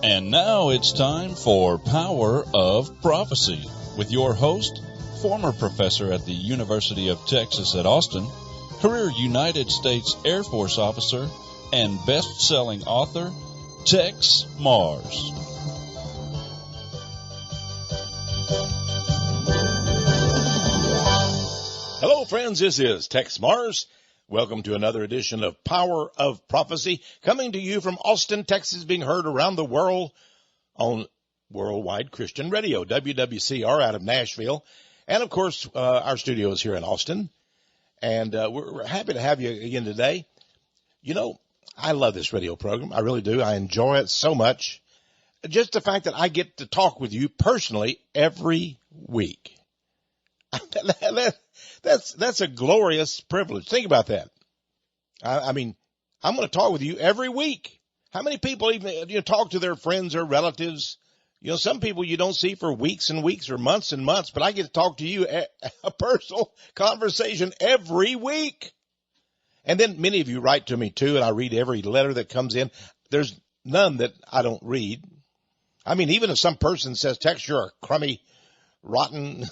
And now it's time for Power of Prophecy with your host, former professor at the University of Texas at Austin, career United States Air Force officer, and best-selling author, Texe MARRS. Hello, friends. This is Texe MARRS. Welcome to another edition of Power of Prophecy, coming to you from Austin, Texas, being heard around the world on Worldwide Christian Radio, WWCR out of Nashville. And, of course, our studio is here in Austin. And we're happy to have you again today. You know, I love this radio program. I really do. I enjoy it so much. Just the fact that I get to talk with you personally every week. That's a glorious privilege. Think about that. I mean, I'm going to talk with you every week. How many people even talk to their friends or relatives? You know, some people you don't see for weeks and weeks or months and months, but I get to talk to you a personal conversation every week. And then many of you write to me too, and I read every letter that comes in. There's none that I don't read. I mean, even if some person says, Texe, you're a crummy, rotten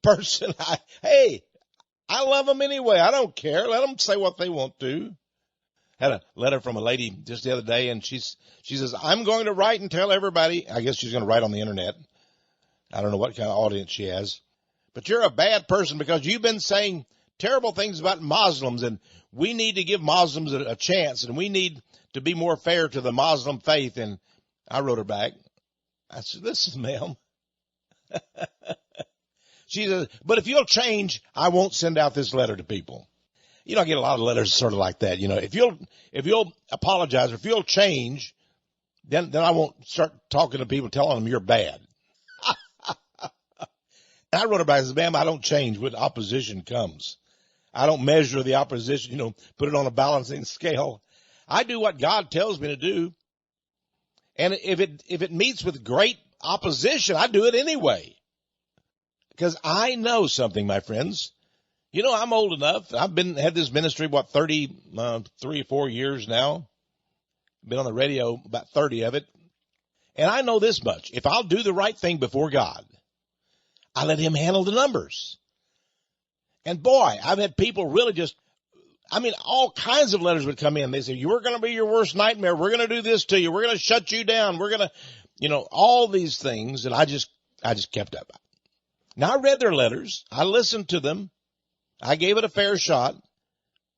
person, I love them anyway. I don't care. Let them say what they want to. Had a letter from a lady just the other day, and she says, I'm going to write and tell everybody. I guess she's going to write on the internet. I don't know what kind of audience she has. But you're a bad person because you've been saying terrible things about Muslims, and we need to give Muslims a chance, and we need to be more fair to the Muslim faith. And I wrote her back. I said, listen, ma'am. She says, but if you'll change, I won't send out this letter to people. You know, I get a lot of letters sort of like that. You know, if you'll apologize, or if you'll change, then I won't start talking to people telling them you're bad. And I wrote her back and said, ma'am, I don't change when opposition comes. I don't measure the opposition, put it on a balancing scale. I do what God tells me to do. And if it meets with great opposition, I do it anyway. Because I know something, my friends. You know, I'm old enough. I've had this ministry, 3 or 4 years now. Been on the radio about 30 of it. And I know this much. If I'll do the right thing before God, I let him handle the numbers. And boy, I've had people really all kinds of letters would come in. They say, you're going to be your worst nightmare. We're going to do this to you. We're going to shut you down. We're going to, all these things. And I just kept up. Now, I read their letters. I listened to them. I gave it a fair shot.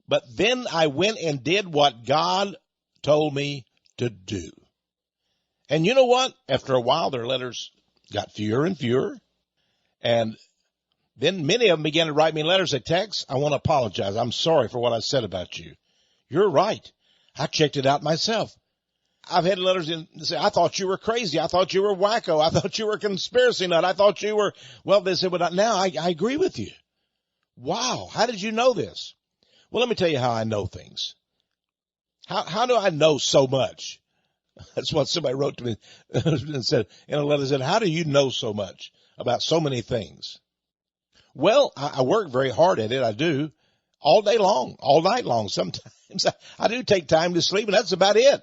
But then I went and did what God told me to do. And you know what? After a while, their letters got fewer and fewer. And then many of them began to write me letters and say, Texe, I want to apologize. I'm sorry for what I said about you. You're right. I checked it out myself. I've had letters in that say, I thought you were crazy. I thought you were wacko. I thought you were a conspiracy nut. I thought you were, they said, but now I agree with you. Wow. How did you know this? Well, let me tell you how I know things. How do I know so much? That's what somebody wrote to me and said in a letter, said, how do you know so much about so many things? Well, I work very hard at it. I do all day long, all night long. Sometimes I do take time to sleep, and that's about it.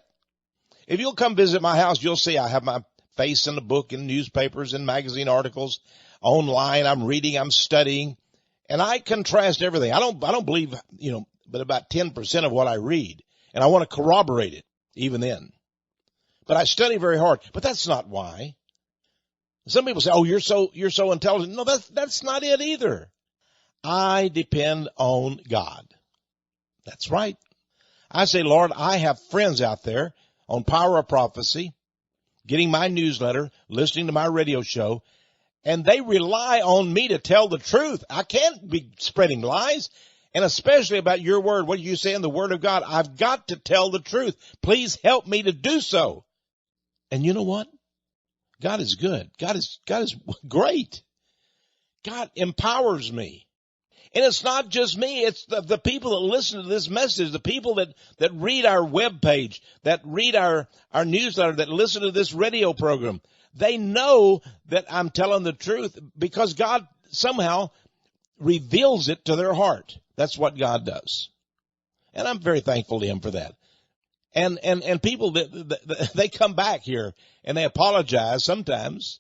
If you'll come visit my house, you'll see I have my face in the book, in newspapers, and magazine articles, online. I'm reading, I'm studying, and I contrast everything. I don't believe, but about 10% of what I read, and I want to corroborate it even then. But I study very hard. But that's not why. Some people say, "Oh, you're so intelligent." No, that's not it either. I depend on God. That's right. I say, Lord, I have friends out there on Power of Prophecy, getting my newsletter, listening to my radio show, and they rely on me to tell the truth. I can't be spreading lies, and especially about your word. What you say in the Word of God, I've got to tell the truth. Please help me to do so. And you know what? God is good. God is great. God empowers me. And it's not just me. It's the people that listen to this message, the people that read our webpage, that read our newsletter, that listen to this radio program. They know that I'm telling the truth because God somehow reveals it to their heart. That's what God does. And I'm very thankful to him for that. And people, they come back here and they apologize sometimes.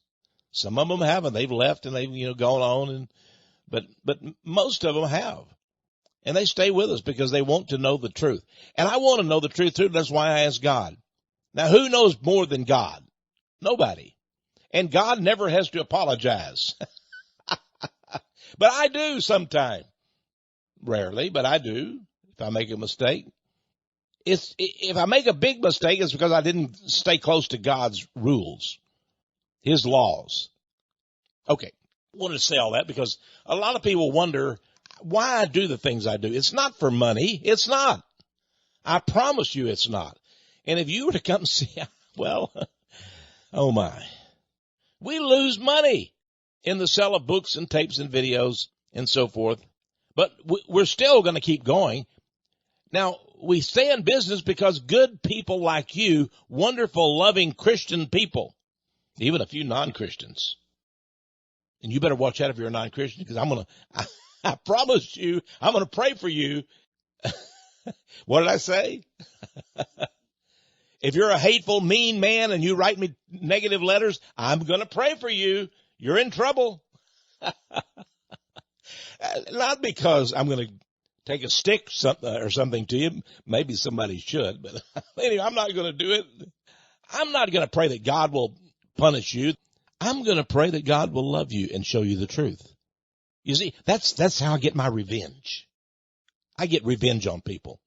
Some of them haven't. They've left and they've, gone on. But most of them have. And they stay with us because they want to know the truth. And I want to know the truth too. That's why I ask God. Now, who knows more than God? Nobody. And God never has to apologize. But I do sometimes. Rarely, but I do. If I make a mistake. If I make a big mistake, it's because I didn't stay close to God's rules, his laws. Okay. I wanted to say all that because a lot of people wonder why I do the things I do. It's not for money. It's not. I promise you it's not. And if you were to come see, well, oh my, we lose money in the sale of books and tapes and videos and so forth. But we're still going to keep going. Now, we stay in business because good people like you, wonderful, loving Christian people, even a few non-Christians. And you better watch out if you're a non-Christian because I promise you, I'm going to pray for you. What did I say? If you're a hateful, mean man and you write me negative letters, I'm going to pray for you. You're in trouble. Not because I'm going to take a stick or something to you. Maybe somebody should, but anyway, I'm not going to do it. I'm not going to pray that God will punish you. I'm going to pray that God will love you and show you the truth. You see, that's how I get my revenge. I get revenge on people.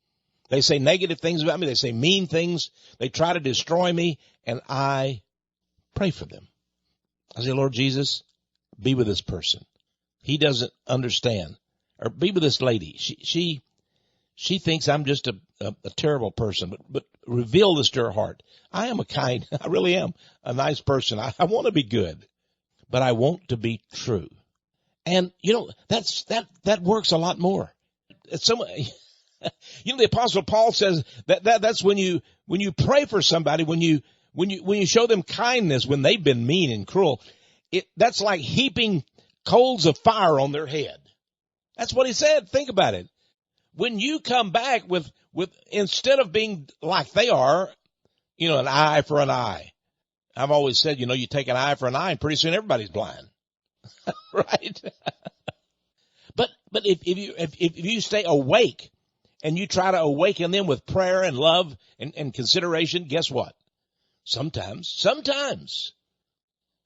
They say negative things about me. They say mean things. They try to destroy me, and I pray for them. I say, Lord Jesus, be with this person. He doesn't understand. Or be with this lady. She thinks I'm just a terrible person, but reveal this to her heart. I am I really am a nice person. I want to be good, but I want to be true. And, that works a lot more. The Apostle Paul says that's when you pray for somebody, when you show them kindness when they've been mean and cruel, that's like heaping coals of fire on their head. That's what he said. Think about it. When you come back with instead of being like they are, an eye for an eye. I've always said, you take an eye for an eye and pretty soon everybody's blind. Right? But if you stay awake and you try to awaken them with prayer and love and consideration, guess what? Sometimes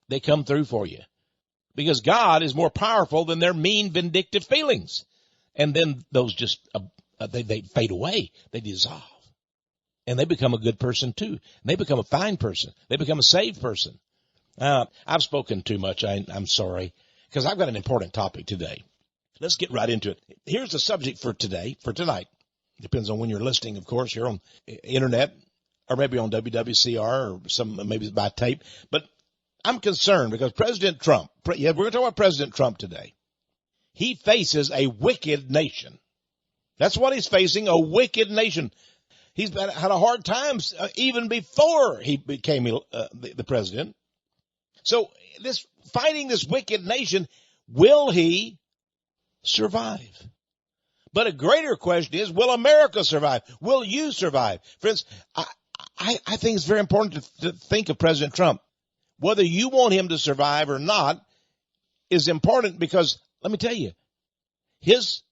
they come through for you. Because God is more powerful than their mean, vindictive feelings. And then those just, they fade away. They dissolve. And they become a good person too. And they become a fine person. They become a saved person. I've spoken too much. I'm sorry. Because I've got an important topic today. Let's get right into it. Here's the subject for tonight. Depends on when you're listening, of course, here on internet or maybe on WWCR or maybe by tape. But I'm concerned because President Trump, we're going to talk about President Trump today. He faces a wicked nation. That's what he's facing, a wicked nation. He's had a hard time even before he became the president. So fighting this wicked nation, will he survive? But a greater question is, will America survive? Will you survive? Friends, I think it's very important to think of President Trump. Whether you want him to survive or not is important because, let me tell you, his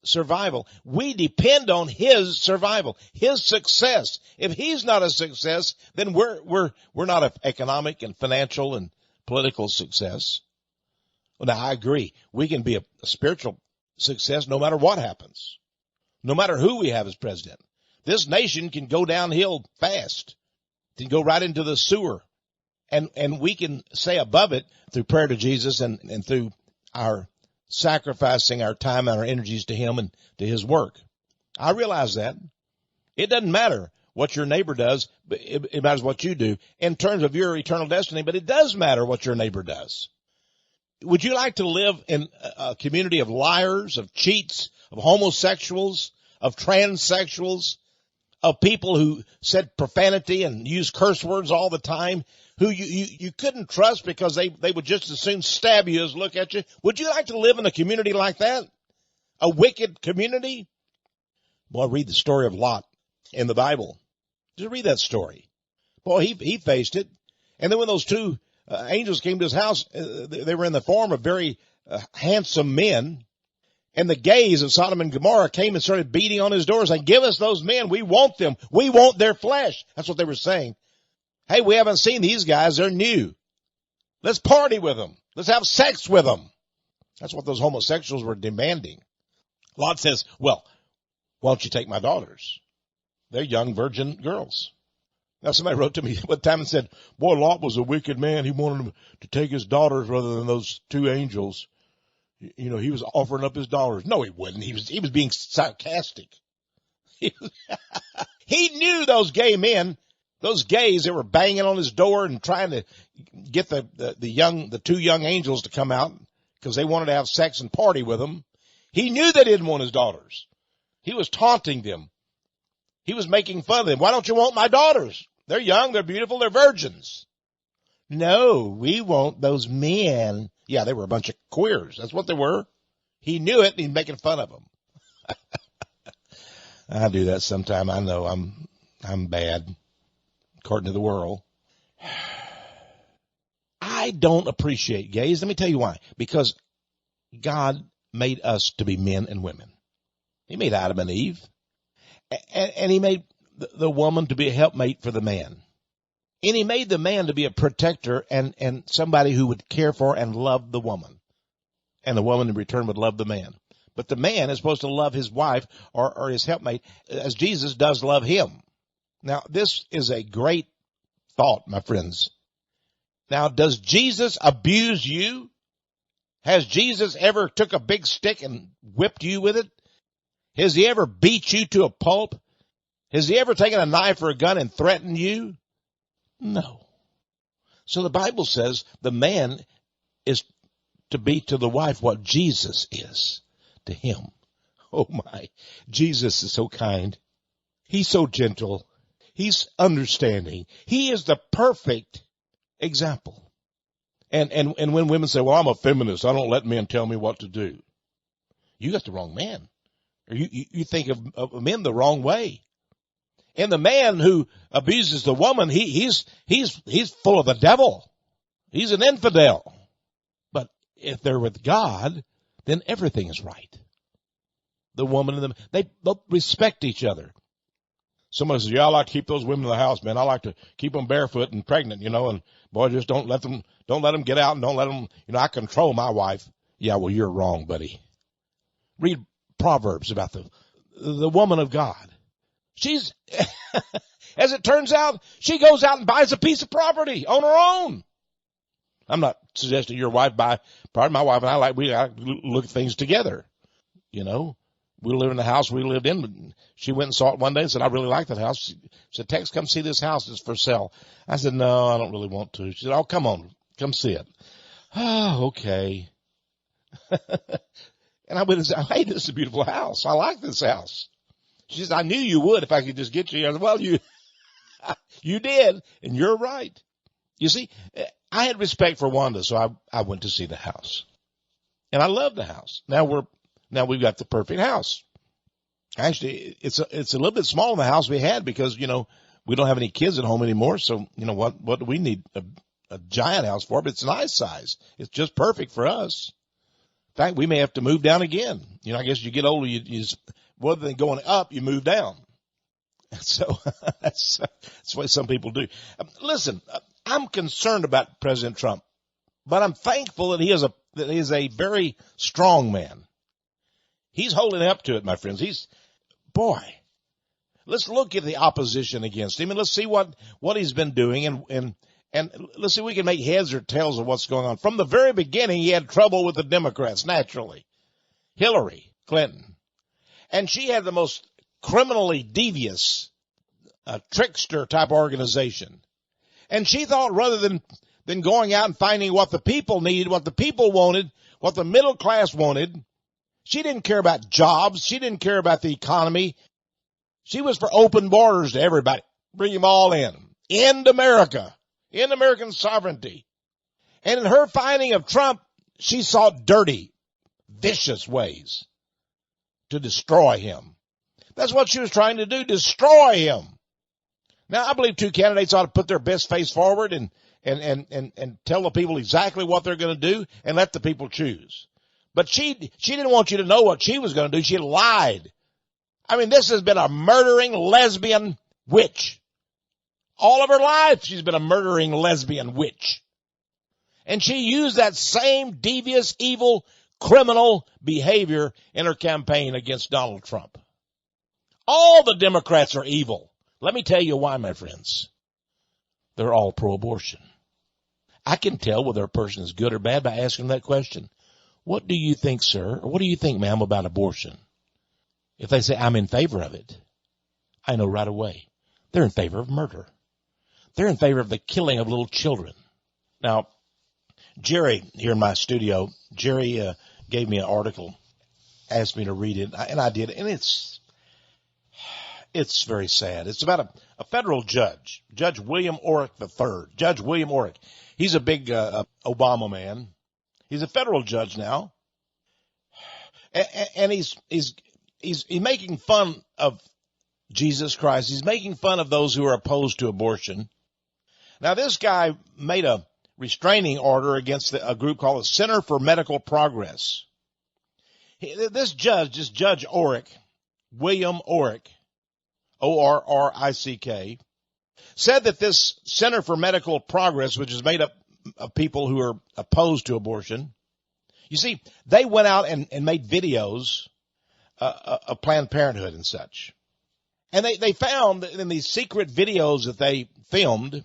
survival, we depend on his survival, his success. If he's not a success, then we're not an economic and financial and political success. Well, now I agree. We can be a spiritual success no matter what happens, no matter who we have as president. This nation can go downhill fast, can go right into the sewer. And we can stay above it through prayer to Jesus and through our sacrificing our time and our energies to him and to his work. I realize that. It doesn't matter what your neighbor does, but it matters what you do in terms of your eternal destiny, but it does matter what your neighbor does. Would you like to live in a community of liars, of cheats, of homosexuals, of transsexuals, of people who said profanity and use curse words all the time, who you couldn't trust because they would just as soon stab you as look at you? Would you like to live in a community like that? a wicked community? Boy, read the story of Lot in the Bible. Just read that story. Boy, he faced it. And then when those two angels came to his house, they were in the form of very handsome men. And the gays of Sodom and Gomorrah came and started beating on his door saying, give us those men. We want them. We want their flesh. That's what they were saying. Hey, we haven't seen these guys. They're new. Let's party with them. Let's have sex with them. That's what those homosexuals were demanding. Lot says, well, why don't you take my daughters? They're young virgin girls. Now somebody wrote to me one time and said, boy, Lot was a wicked man. He wanted to take his daughters rather than those two angels. You know, he was offering up his daughters. No, he wouldn't. He was being sarcastic. He knew those gay men, those gays that were banging on his door and trying to get the two young angels to come out because they wanted to have sex and party with him. He knew they didn't want his daughters. He was taunting them. He was making fun of them. Why don't you want my daughters? They're young, they're beautiful, they're virgins. No, we want those men. Yeah, they were a bunch of queers. That's what they were. He knew it, and he's making fun of them. I do that sometime. I know I'm bad, according to the world. I don't appreciate gays. Let me tell you why. Because God made us to be men and women. He made Adam and Eve. And he made the woman to be a helpmate for the man. And he made the man to be a protector and somebody who would care for and love the woman. And the woman in return would love the man. But the man is supposed to love his wife or his helpmate as Jesus does love him. Now, this is a great thought, my friends. Now, does Jesus abuse you? Has Jesus ever took a big stick and whipped you with it? Has he ever beat you to a pulp? Has he ever taken a knife or a gun and threatened you? No. So the Bible says the man is to be to the wife what Jesus is to him. Oh my, Jesus is so kind. He's so gentle. He's understanding. He is the perfect example. And when women say, well, I'm a feminist, I don't let men tell me what to do. You got the wrong man. Or you think of men the wrong way. And the man who abuses the woman, he's full of the devil. He's an infidel. But if they're with God, then everything is right. The woman and they both respect each other. Somebody says, yeah, I like to keep those women in the house, man. I like to keep them barefoot and pregnant, and boy, just don't let them get out and don't let them, I control my wife. Yeah, well, you're wrong, buddy. Read Proverbs about the woman of God. She's, as it turns out, she goes out and buys a piece of property on her own. I'm not suggesting your wife buy property. My wife and I we look at things together. We live in the house we lived in. She went and saw it one day and said, I really like that house. She said, Tex, come see this house. It's for sale. I said, no, I don't really want to. She said, oh, come on. Come see it. Oh, okay. And I went and said, hey, this is a beautiful house. I like this house. She said, I knew you would if I could just get you. I said, well, you did, and you're right. You see, I had respect for Wanda, so I went to see the house. And I love the house. Now we've got the perfect house. Actually, it's a little bit smaller than the house we had because, we don't have any kids at home anymore. So, what do we need a giant house for? But it's a nice size. It's just perfect for us. In fact, we may have to move down again. I guess you get older, you rather than going up, you move down. So that's the way some people do. Listen, I'm concerned about President Trump, but I'm thankful that he is a very strong man. He's holding up to it, my friends. Let's look at the opposition against him and let's see what he's been doing and let's see if we can make heads or tails of what's going on. From the very beginning, he had trouble with the Democrats, naturally. Hillary Clinton. And she had the most criminally devious, trickster type organization. And she thought rather than going out and finding what the people needed, what the people wanted, what the middle class wanted, she didn't care about jobs. She didn't care about the economy. She was for open borders to everybody. Bring them all in. End America. End American sovereignty. And in her finding of Trump, she saw dirty, vicious ways. to destroy him. That's what she was trying to do, destroy him. Now, I believe two candidates ought to put their best face forward and tell the people exactly what they're going to do and let the people choose. But she didn't want you to know what she was going to do. She lied. I mean, this has been a murdering lesbian witch. All of her life, she's been a murdering lesbian witch. And she used that same devious, evil, criminal behavior in her campaign against Donald Trump. All the Democrats are evil. Let me tell you why, my friends. They're all pro-abortion. I can tell whether a person is good or bad by asking that question. What do you think, sir, or what do you think, ma'am, about abortion? If they say, I'm in favor of it, I know right away. They're in favor of murder. They're in favor of the killing of little children. Now, Jerry, here in my studio, Jerry gave me an article, asked me to read it, and I did, and it's very sad. It's about a federal judge, Judge William Orrick III. Judge William Orrick. He's a big Obama man. He's a federal judge now, and he's making fun of Jesus Christ. He's making fun of those who are opposed to abortion. Now, this guy made a restraining order against a group called the Center for Medical Progress. This Judge Orrick, William Orrick, O-R-R-I-C-K, said that this Center for Medical Progress, which is made up of people who are opposed to abortion, you see, they went out and made videos of Planned Parenthood and such. And they found in these secret videos that they filmed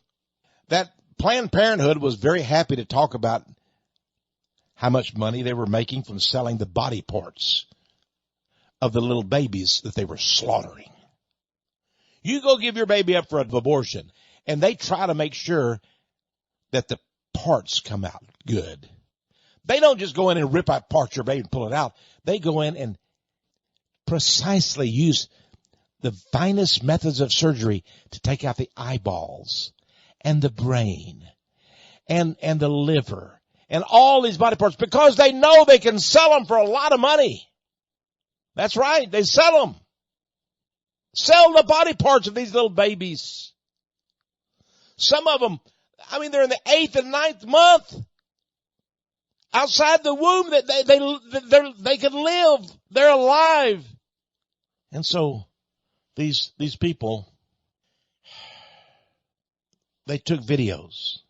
that Planned Parenthood was very happy to talk about how much money they were making from selling the body parts of the little babies that they were slaughtering. You go give your baby up for an abortion, and they try to make sure that the parts come out good. They don't just go in and rip out parts of your baby and pull it out. They go in and precisely use the finest methods of surgery to take out the eyeballs and the brain and the liver and all these body parts because they know they can sell them for a lot of money. That's right. They sell them. Sell the body parts of these little babies. Some of them, I mean, they're in the 8th and 9th month. Outside the womb, that they can live. They're alive. And so these people, they took videos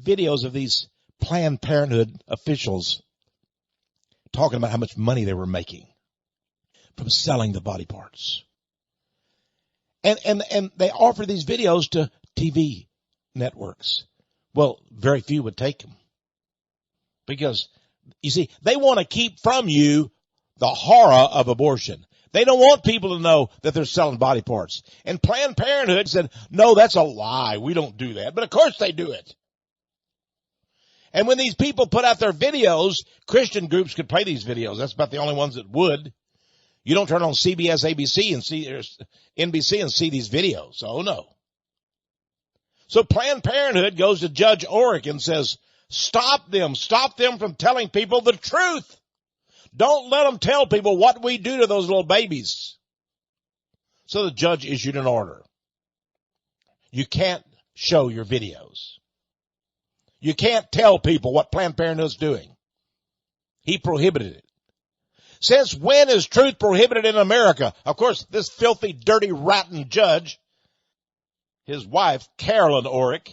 of these Planned Parenthood officials talking about how much money they were making from selling the body parts. And they offer these videos to TV networks. Well, very few would take them. Because, you see, they want to keep from you the horror of abortion. They don't want people to know that they're selling body parts. And Planned Parenthood said, no, that's a lie. We don't do that. But of course they do it. And when these people put out their videos, Christian groups could play these videos. That's about the only ones that would. You don't turn on CBS, ABC, and see NBC and see these videos. Oh, no. So Planned Parenthood goes to Judge Orrick and says, stop them from telling people the truth. Don't let them tell people what we do to those little babies. So the judge issued an order. You can't show your videos. You can't tell people what Planned Parenthood's doing. He prohibited it. Since when is truth prohibited in America? Of course, this filthy, dirty, rotten judge, his wife, Carolyn Orrick,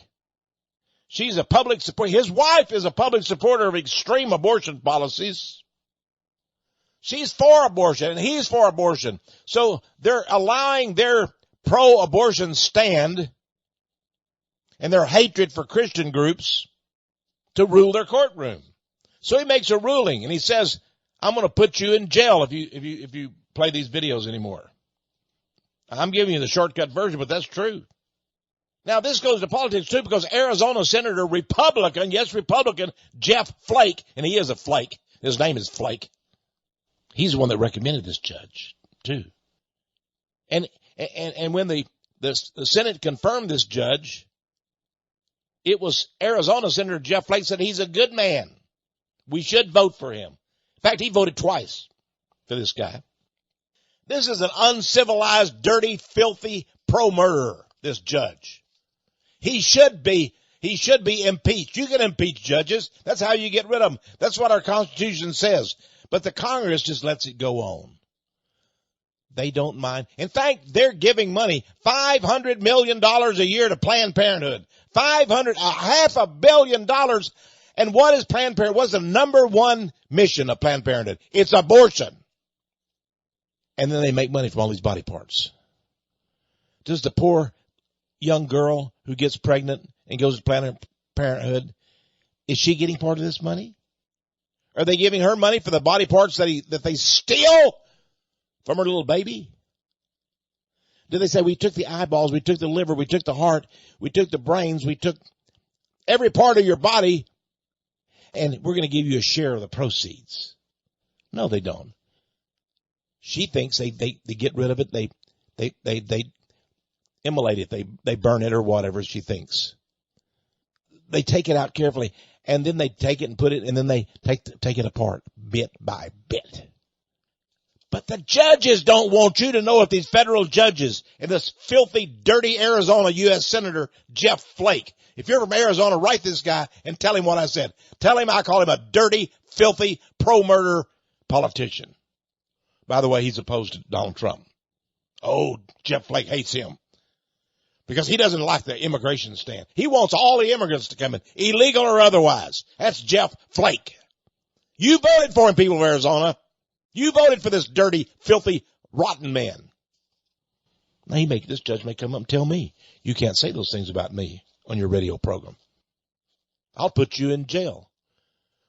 she's a public supporter. His wife is a public supporter of extreme abortion policies. She's for abortion, and he's for abortion. So they're allowing their pro-abortion stand and their hatred for Christian groups to rule their courtroom. So he makes a ruling, and he says, I'm going to put you in jail if you play these videos anymore. I'm giving you the shortcut version, but that's true. Now, this goes to politics, too, because Arizona Senator Republican, yes, Republican, Jeff Flake, and he is a flake. His name is Flake. He's the one that recommended this judge, too. And when the Senate confirmed this judge, it was Arizona Senator Jeff Flake said he's a good man. We should vote for him. In fact, he voted twice for this guy. This is an uncivilized, dirty, filthy pro-murderer, this judge. He should be impeached. You can impeach judges. That's how you get rid of them. That's what our Constitution says. But the Congress just lets it go on. They don't mind. In fact, they're giving money, $500 million a year to Planned Parenthood. $500 million. And what is Planned Parenthood? What's the number one mission of Planned Parenthood? It's abortion. And then they make money from all these body parts. Does the poor young girl who gets pregnant and goes to Planned Parenthood, is she getting part of this money? Are they giving her money for the body parts that they steal from her little baby? Do they say, we took the eyeballs, we took the liver, we took the heart, we took the brains, we took every part of your body, and we're going to give you a share of the proceeds? No, they don't. She thinks they get rid of it, they immolate it, they burn it or whatever she thinks. They take it out carefully, and then they take it and put it, and then they take it apart bit by bit. But the judges don't want you to know if these federal judges and this filthy, dirty Arizona U.S. Senator Jeff Flake, if you're from Arizona, write this guy and tell him what I said. Tell him I call him a dirty, filthy, pro-murder politician. By the way, he's opposed to Donald Trump. Oh, Jeff Flake hates him because he doesn't like the immigration stand. He wants all the immigrants to come in, illegal or otherwise. That's Jeff Flake. You voted for him, people of Arizona. You voted for this dirty, filthy, rotten man. Now this judge may come up and tell me, you can't say those things about me on your radio program. I'll put you in jail.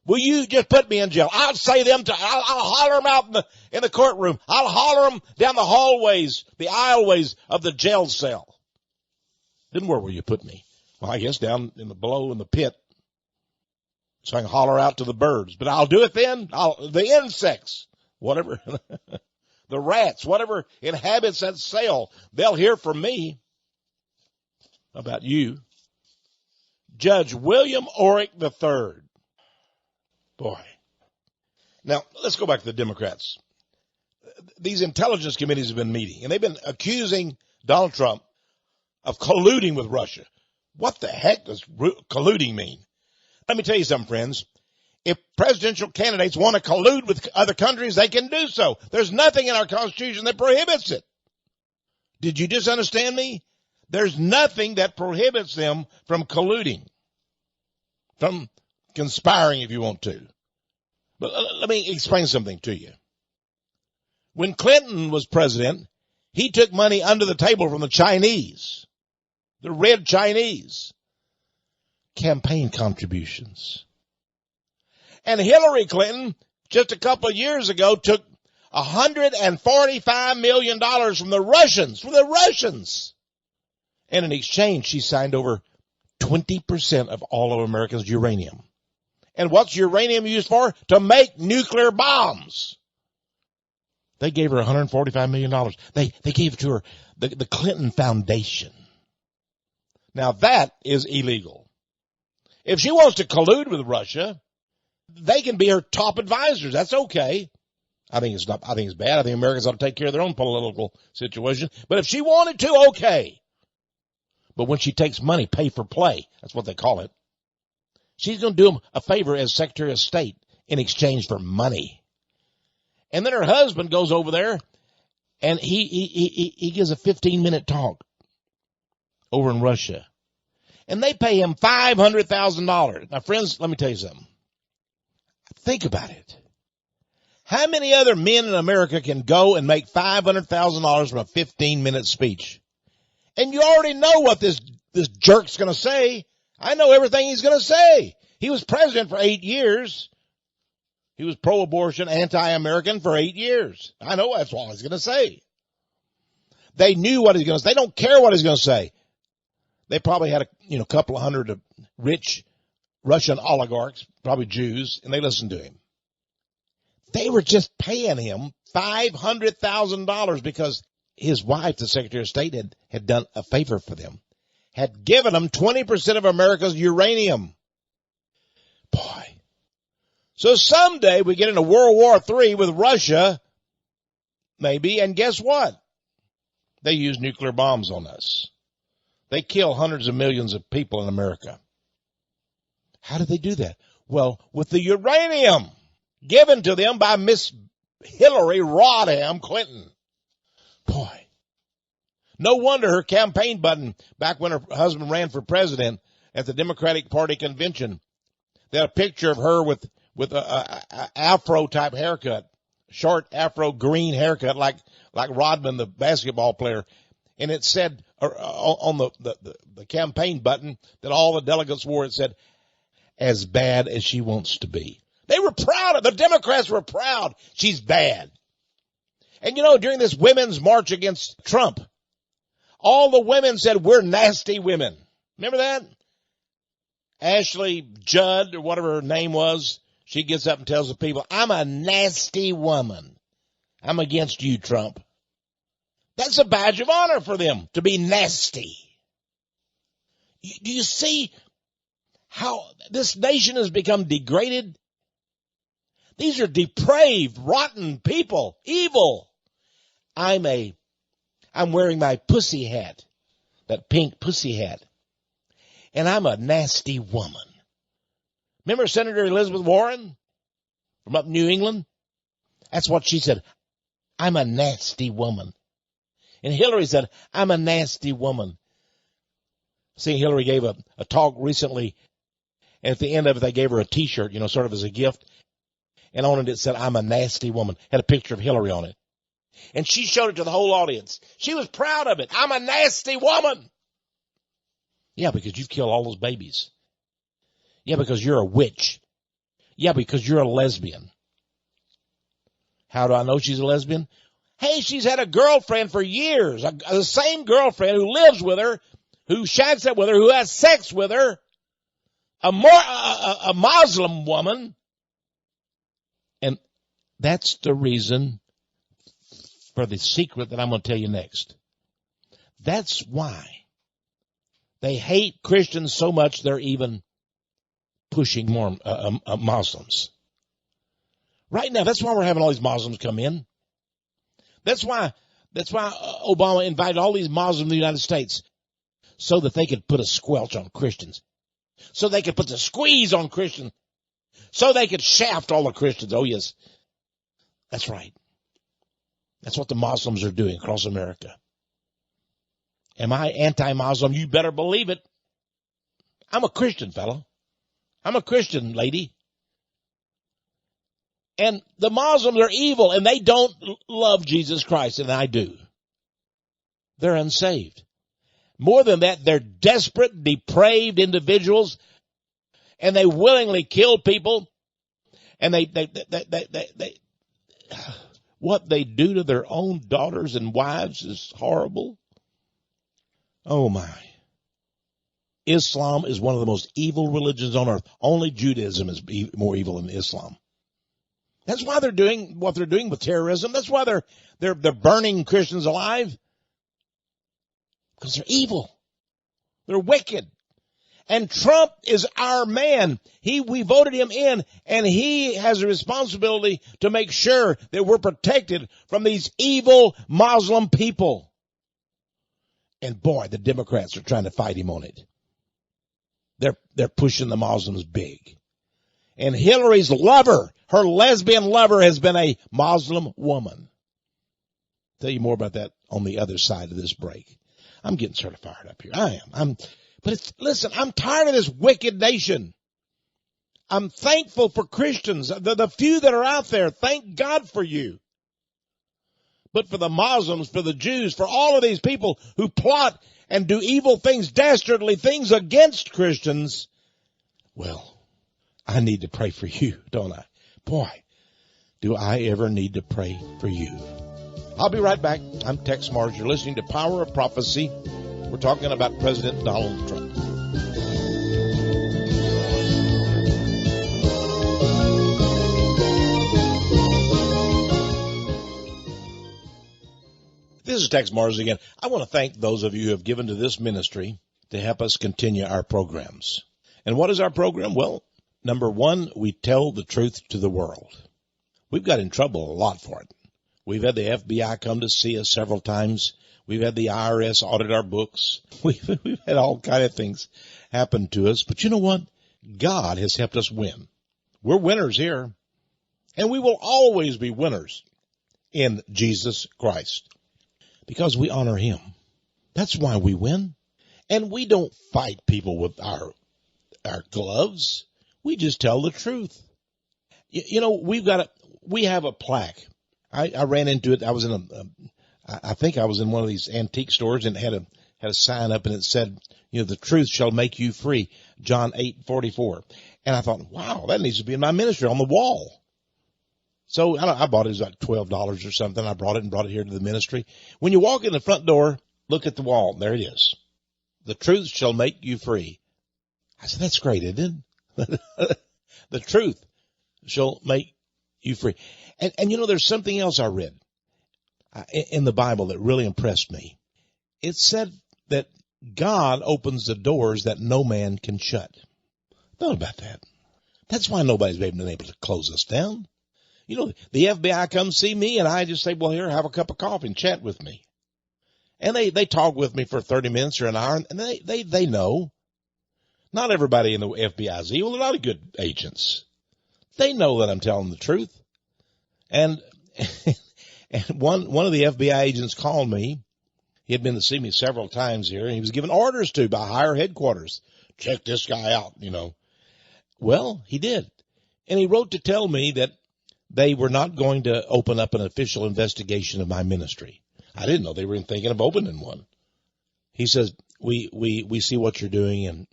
Will you just put me in jail? I'll say them I'll holler them out in the courtroom. I'll holler them down the hallways, the aisleways of the jail cell. Then where will you put me? Well, I guess down below in the pit. So I can holler out to the birds. But I'll do it then. The insects, whatever, the rats, whatever inhabits that cell, they'll hear from me. How about you? Judge William Orrick III. Boy. Now, let's go back to the Democrats. These intelligence committees have been meeting, and they've been accusing Donald Trump of colluding with Russia. What the heck does colluding mean? Let me tell you something, friends. If presidential candidates want to collude with other countries, they can do so. There's nothing in our Constitution that prohibits it. Did you just understand me? There's nothing that prohibits them from colluding, from conspiring if you want to. But let me explain something to you. When Clinton was president, he took money under the table from the Chinese, the red Chinese, campaign contributions. And Hillary Clinton, just a couple of years ago, took $145 million from the Russians. And in exchange, she signed over 20% of all of America's uranium. And what's uranium used for? To make nuclear bombs. They gave her $145 million. They gave it to her, the Clinton Foundation. Now that is illegal. If she wants to collude with Russia, they can be her top advisors. That's okay. I think it's bad. I think Americans ought to take care of their own political situation. But if she wanted to, okay. But when she takes money, pay for play, that's what they call it. She's going to do them a favor as Secretary of State in exchange for money. And then her husband goes over there and he gives a 15-minute talk over in Russia. And they pay him $500,000. Now, friends, let me tell you something. Think about it. How many other men in America can go and make $500,000 from a 15-minute speech? And you already know what this jerk's going to say. I know everything he's going to say. He was president for 8 years. He was pro-abortion, anti-American for 8 years. I know that's all he's going to say. They knew what he's going to say. They don't care what he's going to say. They probably had a couple of hundred rich Russian oligarchs, probably Jews, and they listened to him. They were just paying him $500,000 because his wife, the Secretary of State, had done a favor for them, had given them 20% of America's uranium. Boy. So someday we get into World War III with Russia, maybe. And guess what? They use nuclear bombs on us. They kill hundreds of millions of people in America. How did they do that? Well, with the uranium given to them by Miss Hillary Rodham Clinton. Boy, no wonder her campaign button, back when her husband ran for president at the Democratic Party convention, they had a picture of her with a afro-type haircut, short afro green haircut like Rodman, the basketball player. And it said on the campaign button that all the delegates wore, it said, as bad as she wants to be. They were proud of, the Democrats were proud she's bad. And you know, during this women's march against Trump, all the women said, we're nasty women. Remember that? Ashley Judd, or whatever her name was, she gets up and tells the people, I'm a nasty woman. I'm against you, Trump. That's a badge of honor for them, to be nasty. Do you see how this nation has become degraded? These are depraved, rotten people, evil. I'm wearing my pussy hat, that pink pussy hat, and I'm a nasty woman. Remember Senator Elizabeth Warren from up New England? That's what she said. I'm a nasty woman. And Hillary said, I'm a nasty woman. See, Hillary gave a talk recently, and at the end of it, they gave her a T-shirt, you know, sort of as a gift. And on it said, I'm a nasty woman. Had a picture of Hillary on it. And she showed it to the whole audience. She was proud of it. I'm a nasty woman. Yeah, because you've killed all those babies. Yeah, because you're a witch. Yeah, because you're a lesbian. How do I know she's a lesbian? Hey, she's had a girlfriend for years. The same girlfriend who lives with her, who shacks up with her, who has sex with her. A Muslim woman. And that's the reason for the secret that I'm going to tell you next. That's why they hate Christians so much they're even pushing more Muslims. Right now, that's why we're having all these Muslims come in. That's why Obama invited all these Muslims in the United States, so that they could put a squelch on Christians, so they could put the squeeze on Christians, so they could shaft all the Christians. Oh, yes. That's right. That's what the Muslims are doing across America. Am I anti-Muslim? You better believe it. I'm a Christian, fellow. I'm a Christian, lady. And the Muslims are evil, and they don't love Jesus Christ, and I do. They're unsaved. More than that, they're desperate, depraved individuals, and they willingly kill people, and what they do to their own daughters and wives is horrible. Oh my. Islam is one of the most evil religions on earth. Only Judaism is more evil than Islam. That's why they're doing what they're doing with terrorism. That's why they're burning Christians alive. Because they're evil. They're wicked. And Trump is our man. We voted him in, and he has a responsibility to make sure that we're protected from these evil Muslim people. And boy, the Democrats are trying to fight him on it. They're pushing the Muslims big. And Hillary's lover, her lesbian lover, has been a Muslim woman. I'll tell you more about that on the other side of this break. I'm getting sort of fired up here. I am. Listen, I'm tired of this wicked nation. I'm thankful for Christians, the few that are out there. Thank God for you. But for the Muslims, for the Jews, for all of these people who plot and do evil things, dastardly things against Christians, well, I need to pray for you, don't I? Boy, do I ever need to pray for you. I'll be right back. I'm Texe MARRS. You're listening to Power of Prophecy. We're talking about President Donald Trump. This is Texe MARRS again. I want to thank those of you who have given to this ministry to help us continue our programs. And what is our program? Well, number one, we tell the truth to the world. We've got in trouble a lot for it. We've had the FBI come to see us several times. We've had the IRS audit our books. We've had all kind of things happen to us. But you know what? God has helped us win. We're winners here. And we will always be winners in Jesus Christ because we honor him. That's why we win. And we don't fight people with our gloves. We just tell the truth. You know, we have a plaque. I ran into it. I was I think I was in one of these antique stores and it had a sign up and it said, you know, the truth shall make you free. John 8:44. And I thought, wow, that needs to be in my ministry on the wall. So I bought it. It was like $12 or something. I brought it here to the ministry. When you walk in the front door, look at the wall. There it is. The truth shall make you free. I said, that's great, isn't it? The truth shall make you free. And you know, there's something else I read in the Bible that really impressed me. It said that God opens the doors that no man can shut. Thought about that. That's why nobody's been able to close us down. You know, the FBI comes see me and I just say, well, here, have a cup of coffee and chat with me. And they talk with me for 30 minutes or an hour and they know. Not everybody in the FBI is evil. They're not good agents. They know that I'm telling the truth. And one of the FBI agents called me. He had been to see me several times here and he was given orders to by higher headquarters. Check this guy out, you know. Well, he did. And he wrote to tell me that they were not going to open up an official investigation of my ministry. I didn't know they were thinking of opening one. He says, we see what you're doing. And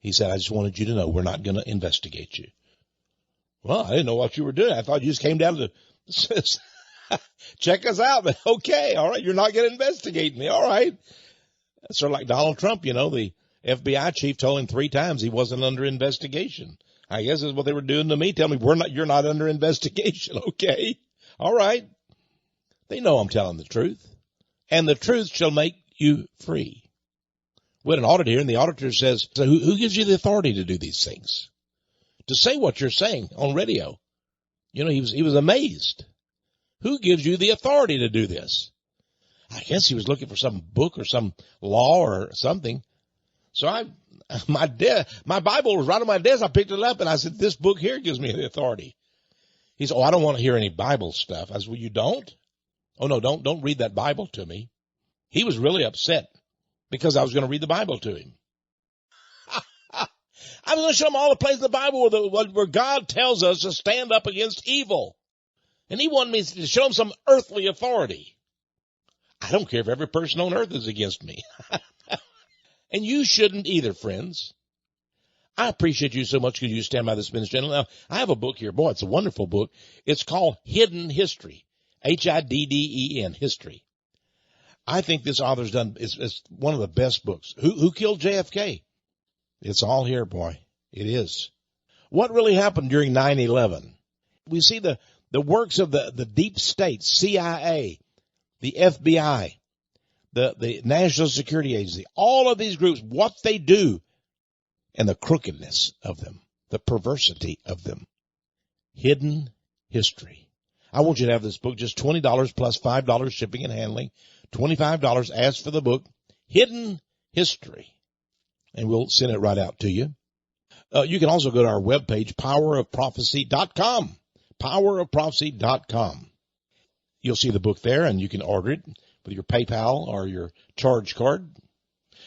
he said, I just wanted you to know we're not going to investigate you. Well, I didn't know what you were doing. I thought you just came down to check us out. Okay. All right. You're not going to investigate me. All right. That's sort of like Donald Trump, you know, the FBI chief told him 3 times he wasn't under investigation. I guess that's what they were doing to me. Tell me you're not under investigation. Okay. All right. They know I'm telling the truth. And the truth shall make you free. We had an audit here and the auditor says, so who gives you the authority to do these things? To say what you're saying on radio. You know, he was amazed. Who gives you the authority to do this? I guess he was looking for some book or some law or something. So my Bible was right on my desk. I picked it up and I said, this book here gives me the authority. He said, oh, I don't want to hear any Bible stuff. I said, well, you don't? Oh, no, don't read that Bible to me. He was really upset because I was going to read the Bible to him. I was going to show him all the places in the Bible where God tells us to stand up against evil. And he wanted me to show him some earthly authority. I don't care if every person on earth is against me. And you shouldn't either, friends. I appreciate you so much because you stand by this ministry. Now, I have a book here. Boy, it's a wonderful book. It's called Hidden History. Hidden History. I think this author's done is one of the best books. Who killed JFK? It's all here, boy. It is. What really happened during 9/11? We see the works of the deep state, CIA, the FBI, the National Security Agency, all of these groups, what they do, and the crookedness of them, the perversity of them. Hidden History. I want you to have this book, just $20 plus $5 shipping and handling, $25. Ask for the book, Hidden History, and we'll send it right out to you. You can also go to our webpage, powerofprophecy.com, powerofprophecy.com. You'll see the book there, and you can order it with your PayPal or your charge card.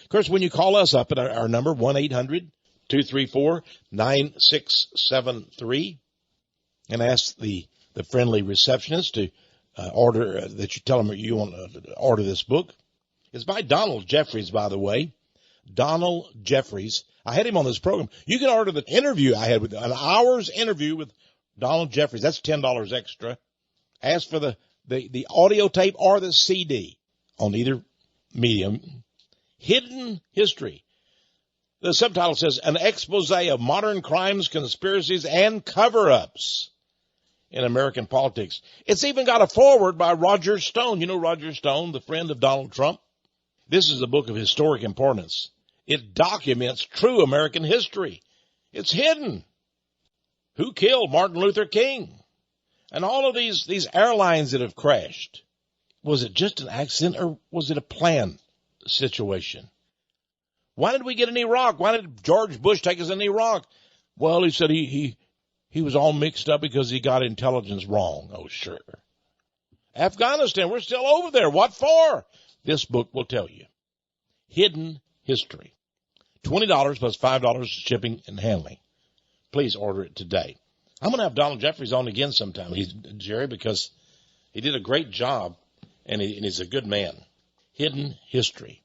Of course, when you call us up at our number, 1-800-234-9673, and ask the friendly receptionist to order, that you tell them you want to order this book. It's by Donald Jeffries, by the way. Donald Jeffries. I had him on this program. You can order the interview I had with an hour's interview with Donald Jeffries. That's $10 extra. Ask for the audio tape or the CD on either medium. Hidden History. The subtitle says, an expose of modern crimes, conspiracies, and cover-ups in American politics. It's even got a foreword by Roger Stone. You know Roger Stone, the friend of Donald Trump? This is a book of historic importance. It documents true American history. It's hidden. Who killed Martin Luther King? And all of these airlines that have crashed, was it just an accident or was it a planned situation? Why did we get in Iraq? Why did George Bush take us in Iraq? Well, he said he was all mixed up because he got intelligence wrong. Oh, sure. Afghanistan, we're still over there. What for? This book will tell you. Hidden History. $20 plus $5 shipping and handling. Please order it today. I'm going to have Donald Jeffries on again sometime, Jerry, because he did a great job, and he's a good man. Hidden History.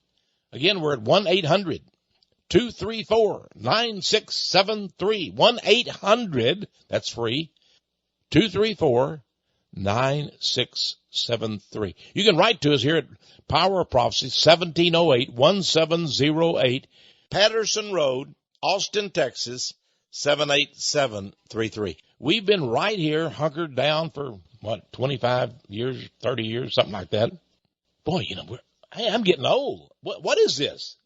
Again, we're at 1-800-234-9673. 1-800, that's free, 234-9673. You can write to us here at Power of Prophecy, 1708-1708, Patterson Road, Austin, Texas, 78733. We've been right here, hunkered down for, 25 years, 30 years, something like that. Boy, hey, I'm getting old. What is this?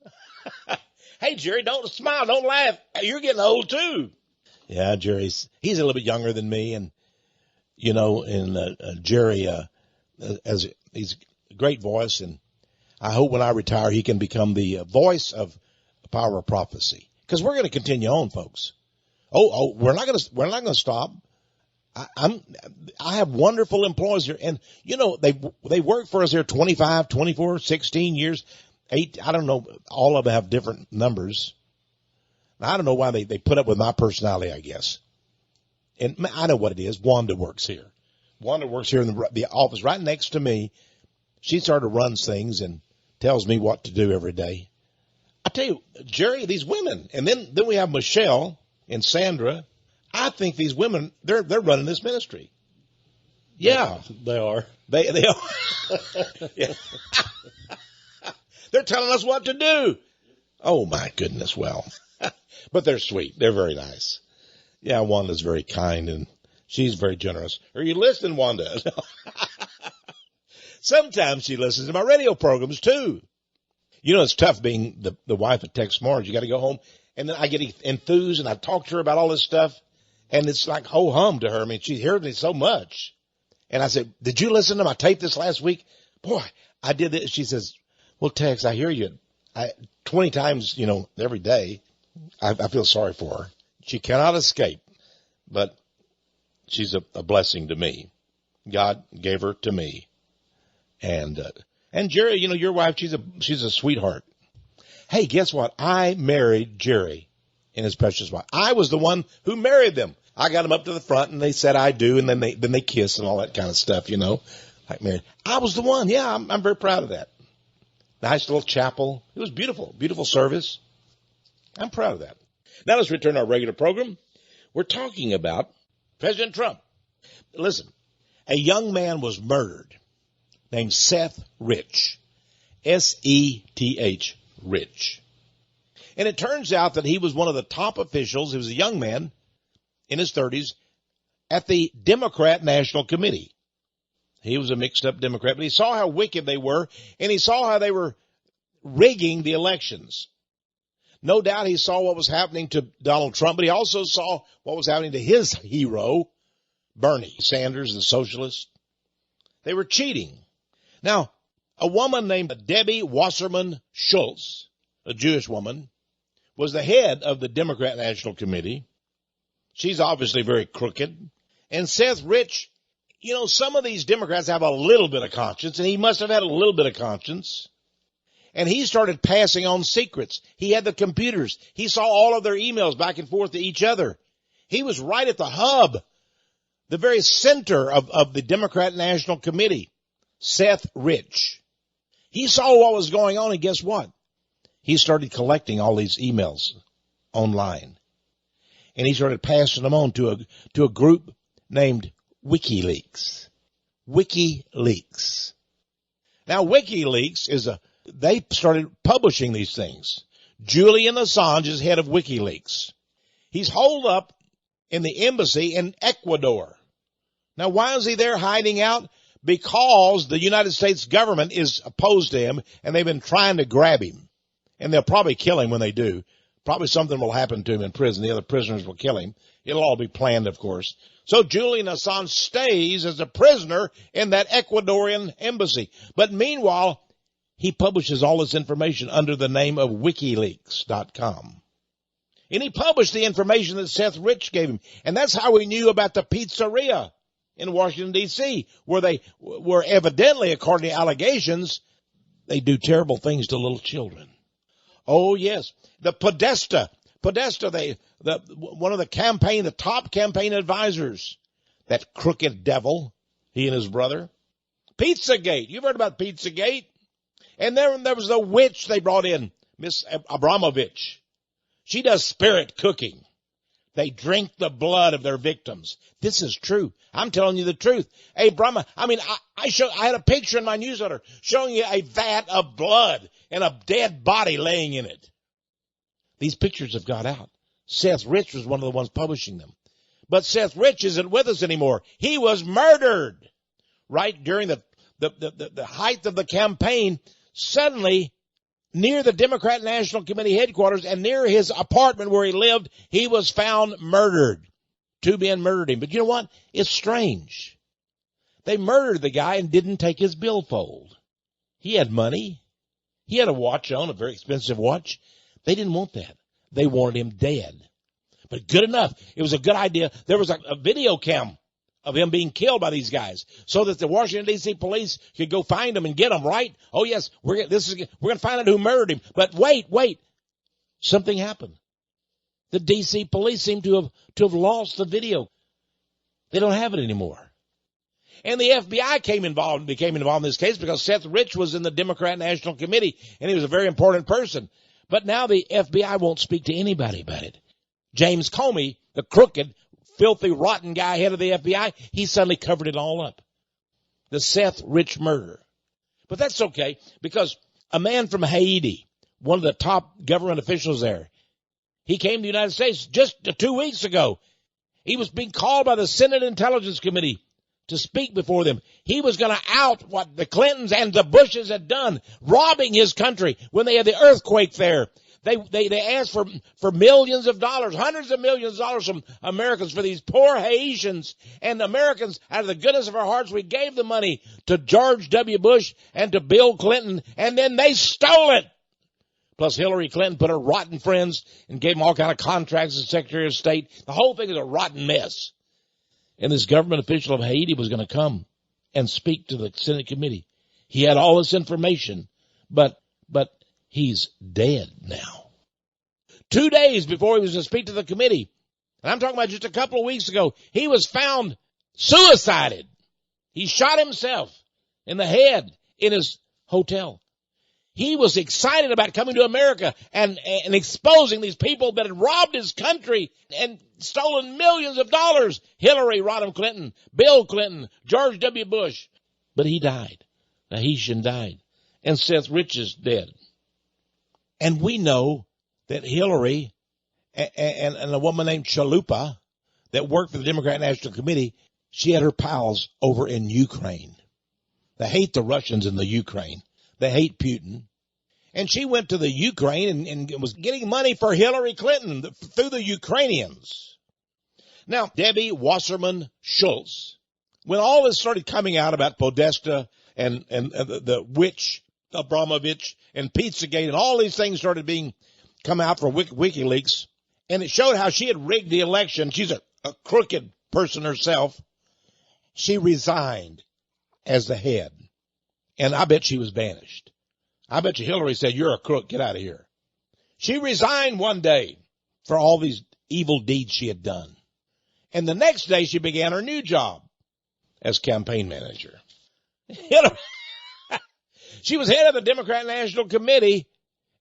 Hey, Jerry, don't smile, don't laugh. You're getting old, too. Yeah, he's a little bit younger than me, and, Jerry, he's a great voice, and I hope when I retire he can become the voice of Power of Prophecy. Because we're going to continue on, folks. We're not going to stop. I have wonderful employees here, and they work for us here 25, 24, 16 years, 8. I don't know. All of them have different numbers. I don't know why they put up with my personality, I guess. And I know what it is. Wanda works here. Wanda works here in the office right next to me. She sort of runs things and tells me what to do every day. I tell you, Jerry, these women, and then we have Michelle and Sandra. I think these women, they're running this ministry. Yeah. They are. They are. Yeah. They're telling us what to do. Oh, my goodness. Well, but they're sweet. They're very nice. Yeah, Wanda's very kind, and she's very generous. Are you listening, Wanda? Sometimes she listens to my radio programs, too. It's tough being the wife of Texe MARRS. You got to go home, and then I get enthused, and I talk to her about all this stuff, and it's like ho-hum to her. I mean, she hears me so much. And I said, did you listen to my tape this last week? Boy, I did this. She says, well, Texe, I hear you 20 times, every day. I feel sorry for her. She cannot escape, but she's a blessing to me. God gave her to me. And Jerry, your wife, she's a sweetheart. Hey, guess what? I married Jerry and his precious wife. I was the one who married them. I got them up to the front, and they said I do, and then they kiss and all that kind of stuff, like married. I was the one. Yeah, I'm very proud of that. Nice little chapel. It was beautiful, beautiful service. I'm proud of that. Now let's return to our regular program. We're talking about President Trump. Listen, a young man was murdered named Seth Rich, S-E-T-H, Rich. And it turns out that he was one of the top officials. He was a young man in his 30s at the Democrat National Committee. He was a mixed-up Democrat, but he saw how wicked they were, and he saw how they were rigging the elections. No doubt he saw what was happening to Donald Trump, but he also saw what was happening to his hero, Bernie Sanders, the socialist. They were cheating. Now, a woman named Debbie Wasserman Schultz, a Jewish woman, was the head of the Democrat National Committee. She's obviously very crooked. And Seth Rich, some of these Democrats have a little bit of conscience, and he must have had a little bit of conscience. And he started passing on secrets. He had the computers. He saw all of their emails back and forth to each other. He was right at the hub, the very center of the Democrat National Committee, Seth Rich. He saw what was going on, and guess what? He started collecting all these emails online. And he started passing them on to a group named WikiLeaks. WikiLeaks. Now, WikiLeaks they started publishing these things. Julian Assange is head of WikiLeaks. He's holed up in the embassy in Ecuador. Now, why is he there hiding out? Because the United States government is opposed to him, and they've been trying to grab him. And they'll probably kill him when they do. Probably something will happen to him in prison. The other prisoners will kill him. It'll all be planned, of course. So Julian Assange stays as a prisoner in that Ecuadorian embassy. But meanwhile, he publishes all this information under the name of WikiLeaks.com. And he published the information that Seth Rich gave him. And that's how we knew about the pizzeria in Washington, D.C., where they were evidently, according to allegations, they do terrible things to little children. Oh, yes. The Podesta, one of the top campaign advisors, that crooked devil, he and his brother. Pizzagate. You've heard about Pizzagate? And then there was the witch they brought in, Miss Abramovich. She does spirit cooking. They drink the blood of their victims. This is true. I'm telling you the truth. I had a picture in my newsletter showing you a vat of blood and a dead body laying in it. These pictures have got out. Seth Rich was one of the ones publishing them. But Seth Rich isn't with us anymore. He was murdered right during the height of the campaign. Suddenly, near the Democrat National Committee headquarters and near his apartment where he lived, he was found murdered. Two men murdered him. But you know what? It's strange. They murdered the guy and didn't take his billfold. He had money. He had a watch on, a very expensive watch. They didn't want that. They wanted him dead. But good enough. It was a good idea. There was a video cam of him being killed by these guys so that the Washington, D.C. police could go find him and get him, right? Oh, yes, we're going to find out who murdered him. But wait. Something happened. The D.C. police seem to have lost the video. They don't have it anymore. And the FBI became involved in this case because Seth Rich was in the Democrat National Committee, and he was a very important person. But now the FBI won't speak to anybody about it. James Comey, the crooked, filthy, rotten guy, head of the FBI, he suddenly covered it all up. The Seth Rich murder. But that's okay, because a man from Haiti, one of the top government officials there, he came to the United States just 2 weeks ago. He was being called by the Senate Intelligence Committee to speak before them. He was going to out what the Clintons and the Bushes had done, robbing his country when they had the earthquake there. They asked for millions of dollars, hundreds of millions of dollars from Americans for these poor Haitians. And Americans, out of the goodness of our hearts, we gave the money to George W. Bush and to Bill Clinton, and then they stole it. Plus Hillary Clinton put her rotten friends and gave them all kind of contracts as Secretary of State. The whole thing is a rotten mess. And this government official of Haiti was going to come and speak to the Senate committee. He had all this information, but he's dead now. 2 days before he was to speak to the committee, and I'm talking about just a couple of weeks ago, he was found suicided. He shot himself in the head in his hotel. He was excited about coming to America and exposing these people that had robbed his country and stolen millions of dollars. Hillary Rodham Clinton, Bill Clinton, George W. Bush. But he died. The Haitian died. And Seth Rich is dead. And we know that Hillary and a woman named Chalupa that worked for the Democrat National Committee, she had her pals over in Ukraine. They hate the Russians in the Ukraine. They hate Putin. And she went to the Ukraine and was getting money for Hillary Clinton through the Ukrainians. Now, Debbie Wasserman Schultz, when all this started coming out about Podesta and the witch Abramovich and Pizzagate and all these things started come out from WikiLeaks, and it showed how she had rigged the election. She's a crooked person herself. She resigned as the head. And I bet she was banished. I bet you Hillary said, "You're a crook, get out of here." She resigned one day for all these evil deeds she had done. And the next day she began her new job as campaign manager. She was head of the Democrat National Committee,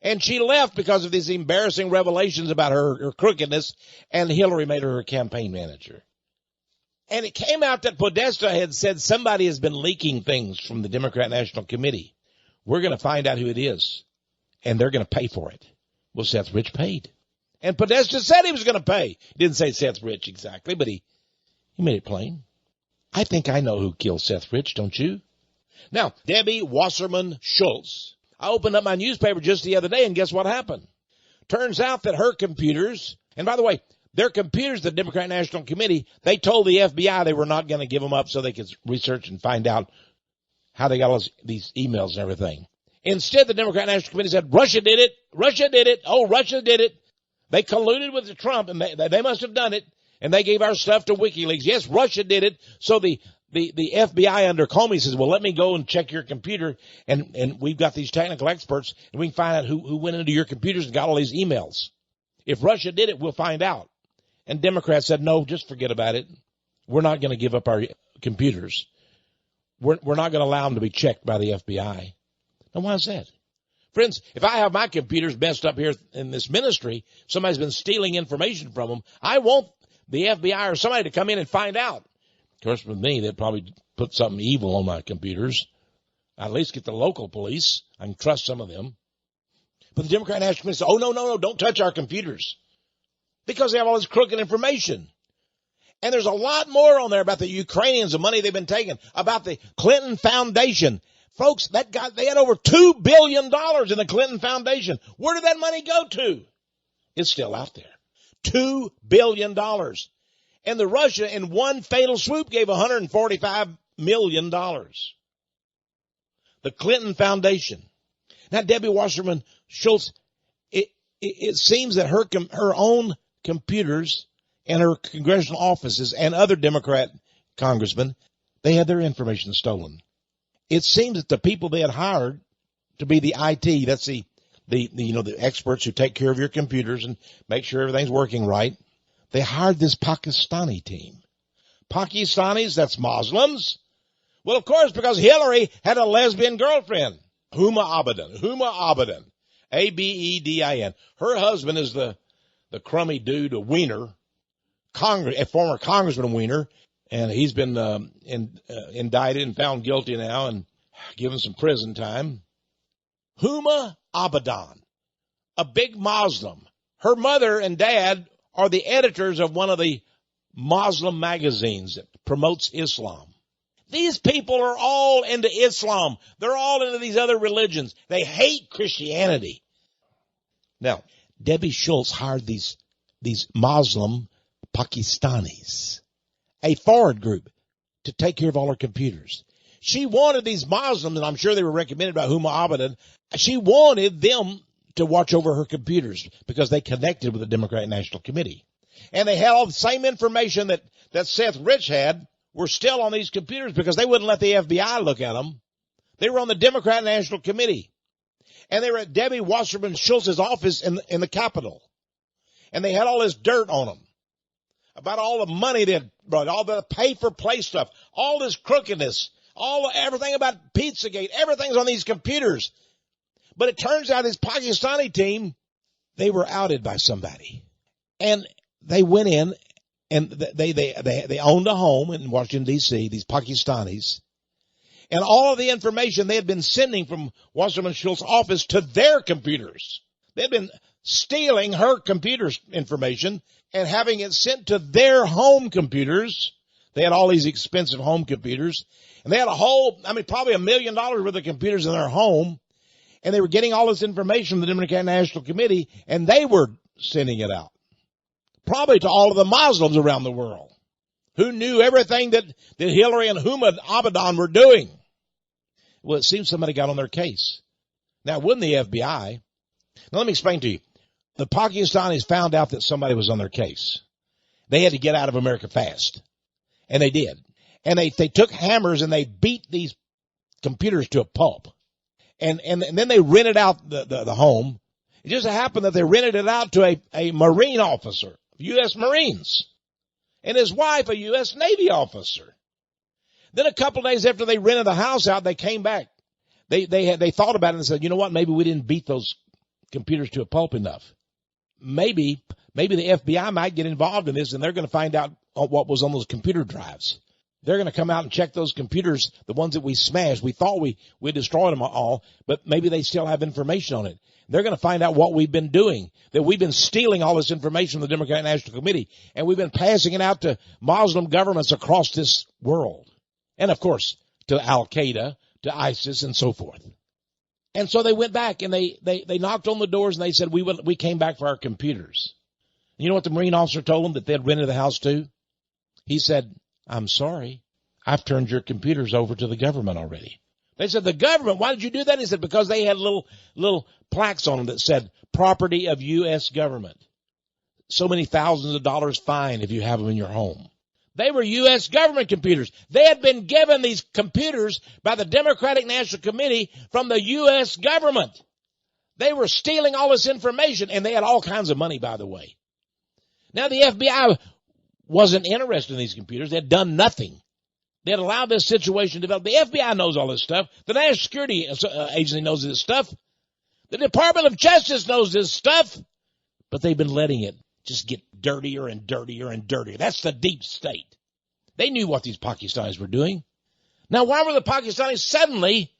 and she left because of these embarrassing revelations about her crookedness, and Hillary made her campaign manager. And it came out that Podesta had said somebody has been leaking things from the Democrat National Committee. We're going to find out who it is, and they're going to pay for it. Well, Seth Rich paid. And Podesta said he was going to pay. He didn't say Seth Rich exactly, but he made it plain. I think I know who killed Seth Rich, don't you? Now, Debbie Wasserman Schultz. I opened up my newspaper just the other day, and guess what happened? Turns out that her computers, and by the way, Their computers, the Democrat National Committee, they told the FBI they were not going to give them up so they could research and find out how they got all these emails and everything. Instead, the Democrat National Committee said, Russia did it. Russia did it. Oh, Russia did it. They colluded with Trump, and they must have done it, and they gave our stuff to WikiLeaks. Yes, Russia did it. So the FBI under Comey says, well, let me go and check your computer, and we've got these technical experts, and we can find out who went into your computers and got all these emails. If Russia did it, we'll find out. And Democrats said, no, just forget about it. We're not going to give up our computers. We're not going to allow them to be checked by the FBI. Now, why is that? Friends, if I have my computers messed up here in this ministry, somebody's been stealing information from them, I want the FBI or somebody to come in and find out. Of course, with me, they'd probably put something evil on my computers. I'd at least get the local police. I can trust some of them. But the Democrat National Committee said, oh, no, don't touch our computers. Because they have all this crooked information. And there's a lot more on there about the Ukrainians, the money they've been taking, about the Clinton Foundation. Folks, they had over $2 billion in the Clinton Foundation. Where did that money go to? It's still out there. $2 billion. And the Russia, in one fatal swoop, gave $145 million. The Clinton Foundation. Now, Debbie Wasserman Schultz, it seems that her own computers and her congressional offices and other Democrat congressmen, they had their information stolen. It seems that the people they had hired to be the IT, that's the experts who take care of your computers and make sure everything's working right, they hired this Pakistani team. Pakistanis, that's Muslims. Well, of course, because Hillary had a lesbian girlfriend, Huma Abedin, Abedin. Her husband is the crummy dude, a Wiener, a former Congressman Wiener, and he's been indicted and found guilty now and given some prison time. Huma Abedin, a big Muslim. Her mother and dad are the editors of one of the Muslim magazines that promotes Islam. These people are all into Islam. They're all into these other religions. They hate Christianity. Now, Debbie Schultz hired these Muslim Pakistanis, a forward group, to take care of all her computers. She wanted these Muslims, and I'm sure they were recommended by Huma Abedin, she wanted them to watch over her computers because they connected with the Democratic National Committee. And they had all the same information that Seth Rich had were still on these computers because they wouldn't let the FBI look at them. They were on the Democratic National Committee. And they were at Debbie Wasserman Schultz's office in the Capitol. And they had all this dirt on them about all the money they had brought, all the pay-for-play stuff, all this crookedness, everything about Pizzagate, everything's on these computers. But it turns out this Pakistani team, they were outed by somebody. And they went in and they owned a home in Washington, D.C., these Pakistanis. And all of the information they had been sending from Wasserman Schultz's office to their computers. They had been stealing her computer's information and having it sent to their home computers. They had all these expensive home computers. And they had probably $1 million worth of computers in their home. And they were getting all this information from the Democratic National Committee, and they were sending it out. Probably to all of the Muslims around the world who knew everything that Hillary and Huma Abedin were doing. Well, it seems somebody got on their case. Now, it wasn't the FBI. Now, let me explain to you. The Pakistanis found out that somebody was on their case. They had to get out of America fast. And they did. And they took hammers and they beat these computers to a pulp. And then they rented out the home. It just happened that they rented it out to a Marine officer, U.S. Marines, and his wife, a U.S. Navy officer. Then a couple of days after they rented the house out, they came back. They thought about it and said, you know what, maybe we didn't beat those computers to a pulp enough. Maybe the FBI might get involved in this, and they're going to find out what was on those computer drives. They're going to come out and check those computers, the ones that we smashed. We thought we destroyed them all, but maybe they still have information on it. They're going to find out what we've been doing, that we've been stealing all this information from the Democratic National Committee, and we've been passing it out to Muslim governments across this world. And, of course, to Al-Qaeda, to ISIS, and so forth. And so they went back, and they knocked on the doors, and they said, we came back for our computers. You know what the Marine officer told them that they'd rented the house to? He said, I'm sorry, I've turned your computers over to the government already. They said, the government, why did you do that? He said, because they had little plaques on them that said, property of U.S. government. So many thousands of dollars fine if you have them in your home. They were U.S. government computers. They had been given these computers by the Democratic National Committee from the U.S. government. They were stealing all this information, and they had all kinds of money, by the way. Now, the FBI wasn't interested in these computers. They had done nothing. They had allowed this situation to develop. The FBI knows all this stuff. The National Security Agency knows this stuff. The Department of Justice knows this stuff. But they've been letting it just get dirtier and dirtier and dirtier. That's the deep state. They knew what these Pakistanis were doing. Now, why were the Pakistanis suddenly,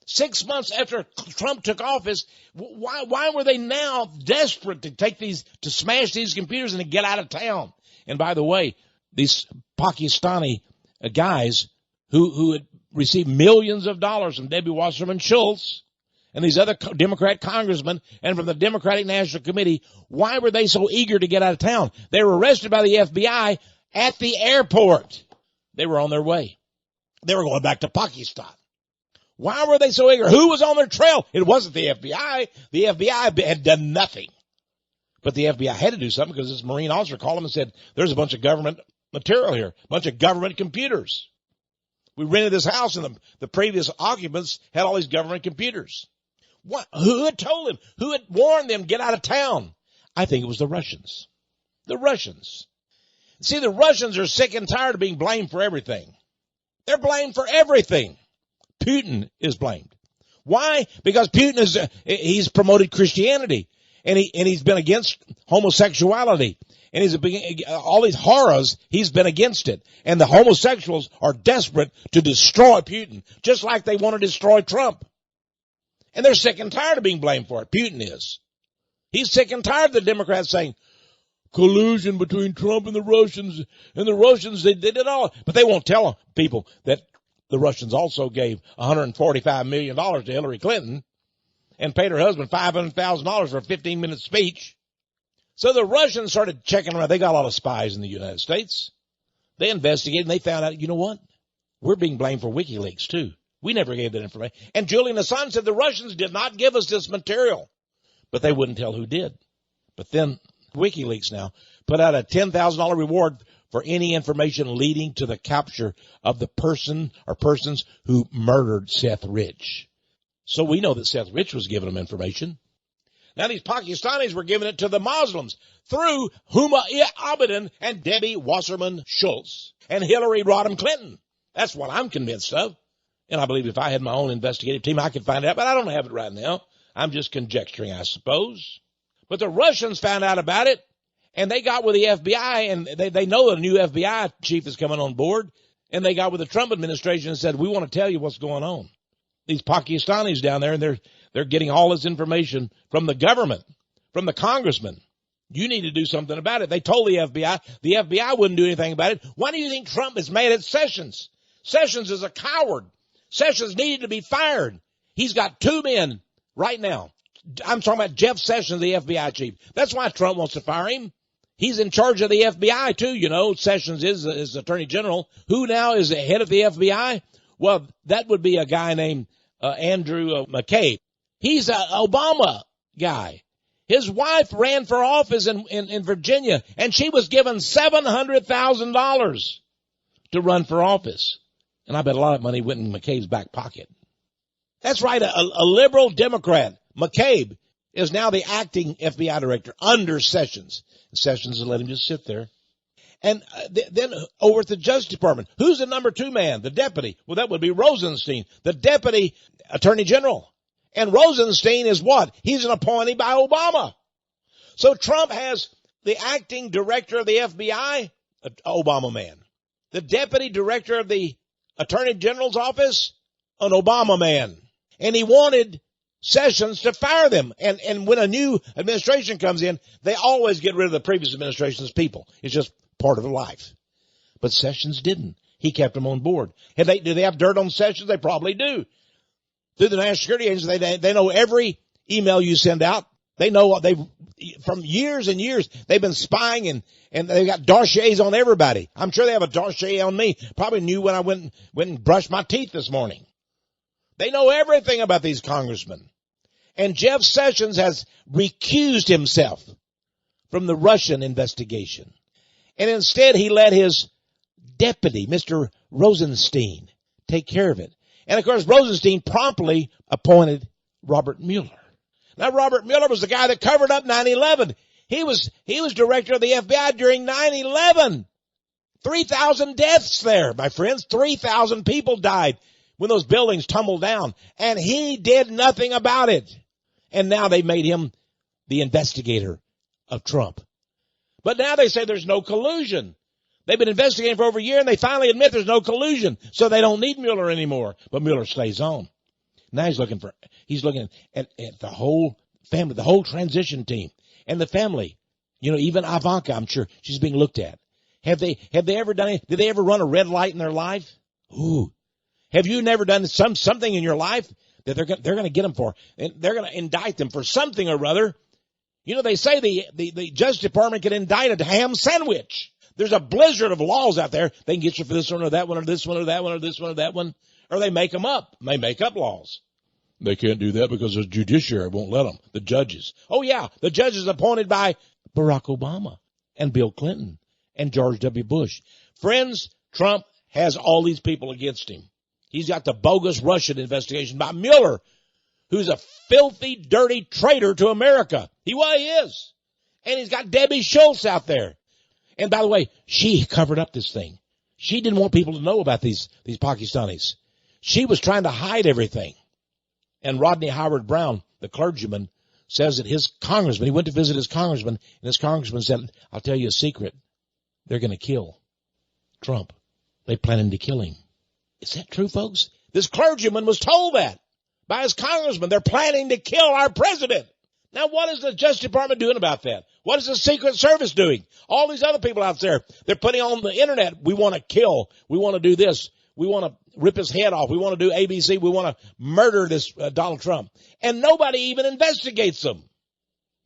6 months after Trump took office, why were they now desperate to smash these computers and to get out of town? And by the way, these Pakistani guys who had received millions of dollars from Debbie Wasserman Schultz and these other Democrat congressmen and from the Democratic National Committee, why were they so eager to get out of town? They were arrested by the FBI at the airport. They were on their way. They were going back to Pakistan. Why were they so eager? Who was on their trail? It wasn't the FBI. The FBI had done nothing. But the FBI had to do something because this Marine officer called them and said, there's a bunch of government material here, a bunch of government computers. We rented this house and the previous occupants had all these government computers. What? Who had told him? Who had warned them, get out of town? I think it was the Russians. The Russians. See, the Russians are sick and tired of being blamed for everything. They're blamed for everything. Putin is blamed. Why? Because Putin he's promoted Christianity and he's been against homosexuality. And all these horrors, he's been against it. And the homosexuals are desperate to destroy Putin, just like they want to destroy Trump. And they're sick and tired of being blamed for it. Putin is. He's sick and tired of the Democrats saying, collusion between Trump and the Russians. And the Russians, they did it all. But they won't tell people that the Russians also gave $145 million to Hillary Clinton and paid her husband $500,000 for a 15-minute speech. So the Russians started checking around. They got a lot of spies in the United States. They investigated and they found out, you know what? We're being blamed for WikiLeaks too. We never gave that information. And Julian Assange said the Russians did not give us this material. But they wouldn't tell who did. But then WikiLeaks now put out a $10,000 reward for any information leading to the capture of the person or persons who murdered Seth Rich. So we know that Seth Rich was giving them information. Now these Pakistanis were giving it to the Muslims through Huma Abedin and Debbie Wasserman Schultz and Hillary Rodham Clinton. That's what I'm convinced of. And I believe if I had my own investigative team, I could find it out, but I don't have it right now. I'm just conjecturing, I suppose. But the Russians found out about it, and they got with the FBI, and they know a new FBI chief is coming on board, and they got with the Trump administration and said, we want to tell you what's going on. These Pakistanis down there, and they're getting all this information from the government, from the congressman. You need to do something about it. They told the FBI. The FBI wouldn't do anything about it. Why do you think Trump is mad at Sessions? Sessions is a coward. Sessions needed to be fired. He's got 2 men right now. I'm talking about Jeff Sessions, the FBI chief. That's why Trump wants to fire him. He's in charge of the FBI too, you know. Sessions is Attorney General. Who now is the head of the FBI? Well, that would be a guy named Andrew McCabe. He's an Obama guy. His wife ran for office in Virginia, and she was given $700,000 to run for office. And I bet a lot of money went in McCabe's back pocket. That's right, a liberal Democrat. McCabe is now the acting FBI director under Sessions. Sessions has let him just sit there. And then over at the Justice Department, who's the number 2 man? The deputy. Well, that would be Rosenstein, the deputy attorney general. And Rosenstein is what? He's an appointee by Obama. So Trump has the acting director of the FBI, an Obama man. The deputy director of the attorney general's office, an Obama man. And he wanted Sessions to fire them. And when a new administration comes in, they always get rid of the previous administration's people. It's just part of life. But Sessions didn't. He kept them on board. Do they have dirt on Sessions? They probably do. Through the National Security Agency, they know every email you send out. They know what from years and years, they've been spying and they've got dossiers on everybody. I'm sure they have a dossier on me. Probably knew when I went and brushed my teeth this morning. They know everything about these congressmen. And Jeff Sessions has recused himself from the Russian investigation. And instead he let his deputy, Mr. Rosenstein, take care of it. And of course, Rosenstein promptly appointed Robert Mueller. Now, Robert Mueller was the guy that covered up 9/11. He was director of the FBI during 9/11. 3,000 deaths there, my friends. 3,000 people died when those buildings tumbled down. And he did nothing about it. And now they made him the investigator of Trump. But now they say there's no collusion. They've been investigating for over a year, and they finally admit there's no collusion, so they don't need Mueller anymore. But Mueller stays on. Now he's looking at the whole family, the whole transition team, and the family. You know, even Ivanka, I'm sure she's being looked at. Have they ever done it? Did they ever run a red light in their life? Ooh. Have you never done something in your life that they're going to get them for? And they're going to indict them for something or other. You know, they say the Justice Department can indict a ham sandwich. There's a blizzard of laws out there. They can get you for this one or that one or this one or that one or this one or that one. Or they make them up. They make up laws. They can't do that because the judiciary won't let them. The judges. Oh, yeah. The judges appointed by Barack Obama and Bill Clinton and George W. Bush. Friends, Trump has all these people against him. He's got the bogus Russian investigation by Mueller, who's a filthy, dirty traitor to America. He is. And he's got Debbie Schultz out there. And by the way, she covered up this thing. She didn't want people to know about these Pakistanis. She was trying to hide everything. And Rodney Howard-Browne, the clergyman, says that his congressman, he went to visit his congressman, and his congressman said, I'll tell you a secret. They're going to kill Trump. They planning to kill him. Is that true, folks? This clergyman was told that by his congressman. They're planning to kill our president. Now, what is the Justice Department doing about that? What is the Secret Service doing? All these other people out there, they're putting on the internet, we want to kill. We want to do this. We want to rip his head off. We want to do ABC. We want to murder this Donald Trump. And nobody even investigates them.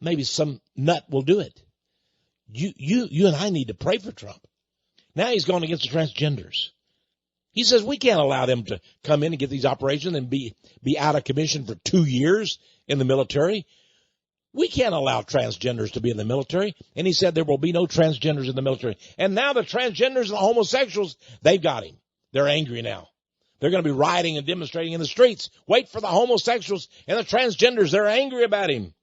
Maybe some nut will do it. You and I need to pray for Trump. Now he's going against the transgenders. He says we can't allow them to come in and get these operations and be out of commission for 2 years in the military. We can't allow transgenders to be in the military. And he said there will be no transgenders in the military. And now the transgenders and the homosexuals, they've got him. They're angry now. They're going to be rioting and demonstrating in the streets. Wait for the homosexuals and the transgenders. They're angry about him.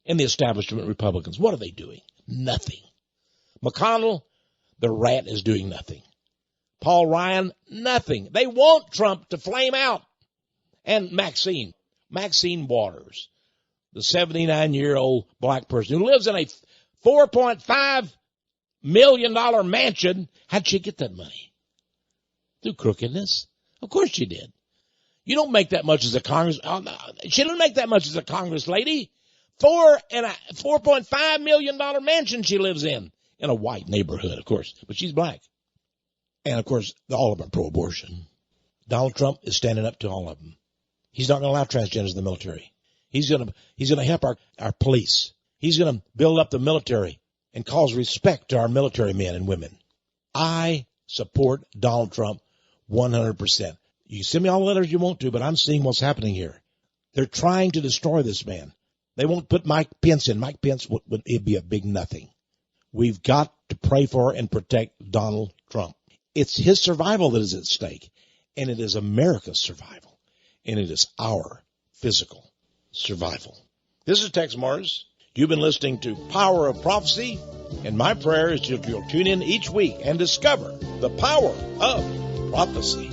And the establishment Republicans, what are they doing? Nothing. McConnell, the rat, is doing nothing. Paul Ryan, nothing. They want Trump to flame out. And Maxine Waters, the 79-year-old black person who lives in a $4.5 million mansion. How'd she get that money? Through crookedness. Of course she did. You don't make that much as a Congress. She didn't make that much as a Congress lady. $4.5 million mansion she lives in a white neighborhood, of course, but she's black. And of course, all of them are pro-abortion. Donald Trump is standing up to all of them. He's not going to allow transgenders in the military. He's going to help our police. He's going to build up the military and cause respect to our military men and women. I support Donald Trump 100%. You can send me all the letters you want to, but I'm seeing what's happening here. They're trying to destroy this man. They won't put Mike Pence in. Mike Pence would be a big nothing. We've got to pray for and protect Donald Trump. It's his survival that is at stake, and it is America's survival, and it is our physical survival. This is Texe MARRS. You've been listening to Power of Prophecy, and my prayer is that you'll tune in each week and discover the power of prophecy.